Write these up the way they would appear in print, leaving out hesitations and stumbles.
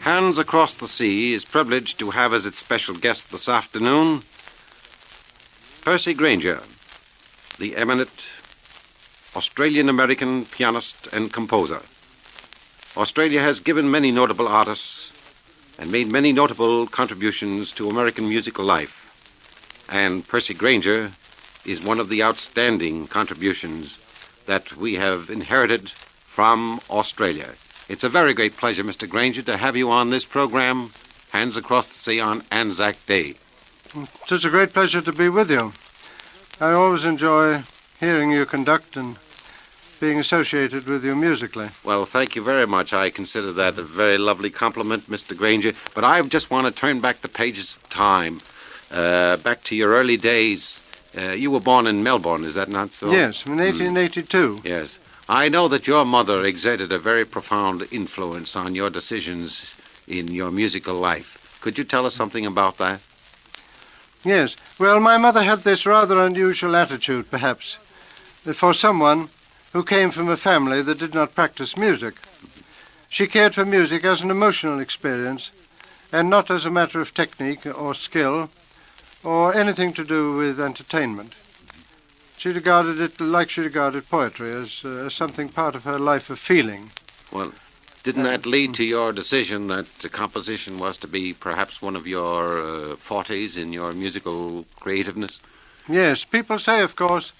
Hands Across the Sea is privileged to have as its special guest this afternoon Percy Grainger, the eminent Australian-American pianist and composer. Australia has given many notable artists and made many notable contributions to American musical life, and Percy Grainger is one of the outstanding contributions that we have inherited from Australia. It's a very great pleasure, Mr. Granger, to have you on this program, Hands Across the Sea, on Anzac Day. It's such a great pleasure to be with you. I always enjoy hearing you conduct and being associated with you musically. Well, thank you very much. I consider that a very lovely compliment, Mr. Granger. But I just want to turn back the pages of time, back to your early days. You were born in Melbourne, is that not so? Yes, in 1882. Yes. I know that your mother exerted a very profound influence on your decisions in your musical life. Could you tell us something about that? Yes. Well, my mother had this rather unusual attitude, perhaps, for someone who came from a family that did not practice music. She cared for music as an emotional experience and not as a matter of technique or skill or anything to do with entertainment. She regarded it like she regarded poetry, as something part of her life of feeling. Well, didn't that lead to your decision that composition was to be perhaps one of your fortes in your musical creativeness? Yes, people say, of course,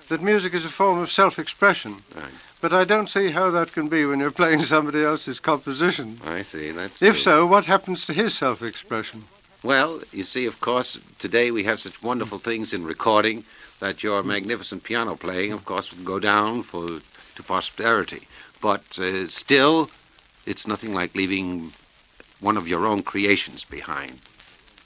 that music is a form of self-expression. Right. But I don't see how that can be when you're playing somebody else's composition. I see, that's If true. so, what happens to his self-expression? Well, you see, of course, today we have such wonderful things in recording that your magnificent piano playing, of course, will go down to posterity. But still, it's nothing like leaving one of your own creations behind,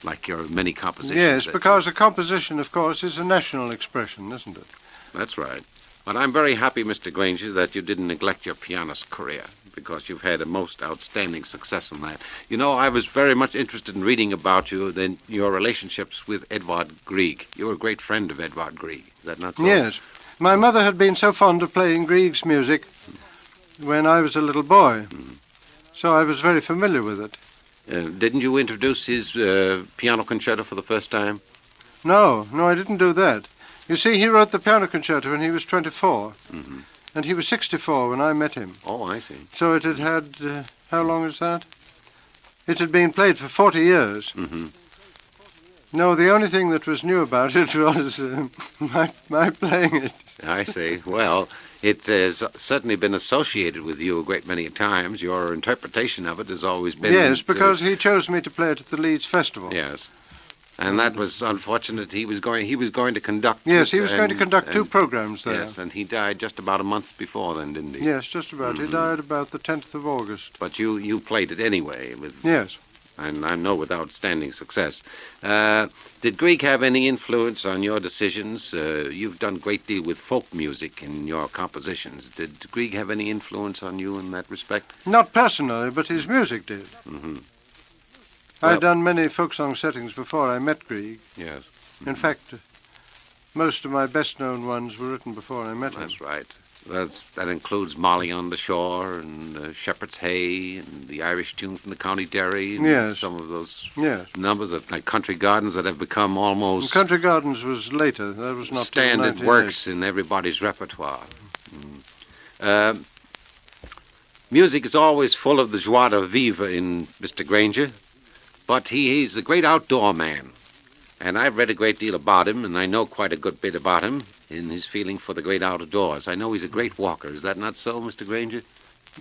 like your many compositions. Yes, because a composition, of course, is a national expression, isn't it? That's right. But I'm very happy, Mr. Granger, that you didn't neglect your pianist career, because you've had a most outstanding success in that. You know, I was very much interested in reading about you, then your relationships with Edvard Grieg. You were a great friend of Edvard Grieg. Is that not so? Yes. My mother had been so fond of playing Grieg's music when I was a little boy, so I was very familiar with it. Didn't you introduce his piano concerto for the first time? No, I didn't do that. You see, he wrote the piano concerto when he was 24, and he was 64 when I met him. Oh, I see. So it had how long is that? It had been played for 40 years. No, the only thing that was new about it was my playing it. I see. Well, it has certainly been associated with you a great many times. Your interpretation of it has always been... Yes, because he chose me to play it at the Leeds Festival. Yes. And that was unfortunate. He was going to conduct... Yes, he was going to conduct two programs there. Yes, and he died just about a month before then, didn't he? Yes, just about. He died about the 10th of August. But you played it anyway. Yes. And I know with outstanding success. Did Grieg have any influence on your decisions? You've done a great deal with folk music in your compositions. Did Grieg have any influence on you in that respect? Not personally, but his music did. I'd done many folk song settings before I met Grieg. Yes. In fact, most of my best-known ones were written before I met him. That's right. That includes Molly on the Shore and Shepherd's Hay and the Irish tune from the County Derry. And Yes. some of those Yes. numbers of like Country Gardens that have become almost Country Gardens was later. That was not till standard 1908. works in everybody's repertoire. Music is always full of the joie de vivre in Mr. Granger, but he's a great outdoor man. And I've read a great deal about him, and I know quite a good bit about him in his feeling for the great outdoors. I know he's a great walker. Is that not so, Mr. Granger?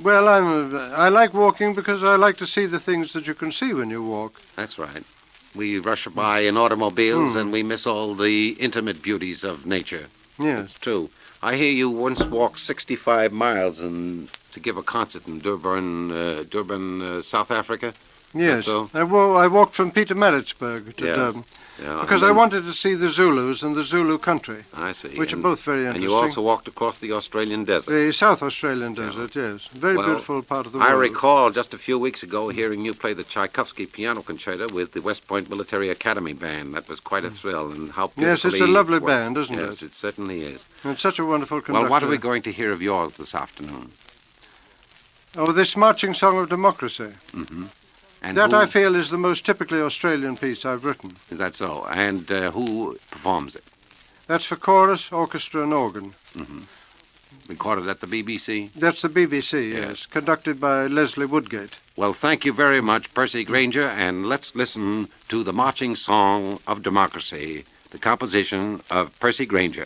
Well, I like walking because I like to see the things that you can see when you walk. That's right. We rush by in automobiles and we miss all the intimate beauties of nature. Yes. It's true. I hear you once walked 65 miles to give a concert in Durban, South Africa. Yes. So? I walked from Pietermaritzburg to Durban. Yeah, Because I wanted to see the Zulus and the Zulu country, I see. which are both very interesting. And you also walked across the Australian desert. The South Australian desert, yes. Very beautiful part of the world. I recall just a few weeks ago hearing you play the Tchaikovsky Piano Concerto with the West Point Military Academy Band. That was quite a thrill, and how beautifully... Yes, it's a lovely worked. band, isn't Yes, it? it certainly is. And it's such a wonderful conductor. Well, what are we going to hear of yours this afternoon? Oh, this marching song of democracy. And That, who, I feel, is the most typically Australian piece I've written. is that so? And who performs it? That's for chorus, orchestra, and organ. Recorded at the BBC? That's the BBC, Yes. yes, conducted by Leslie Woodgate. Well, thank you very much, Percy Granger, and let's listen to the marching song of democracy, the composition of Percy Granger.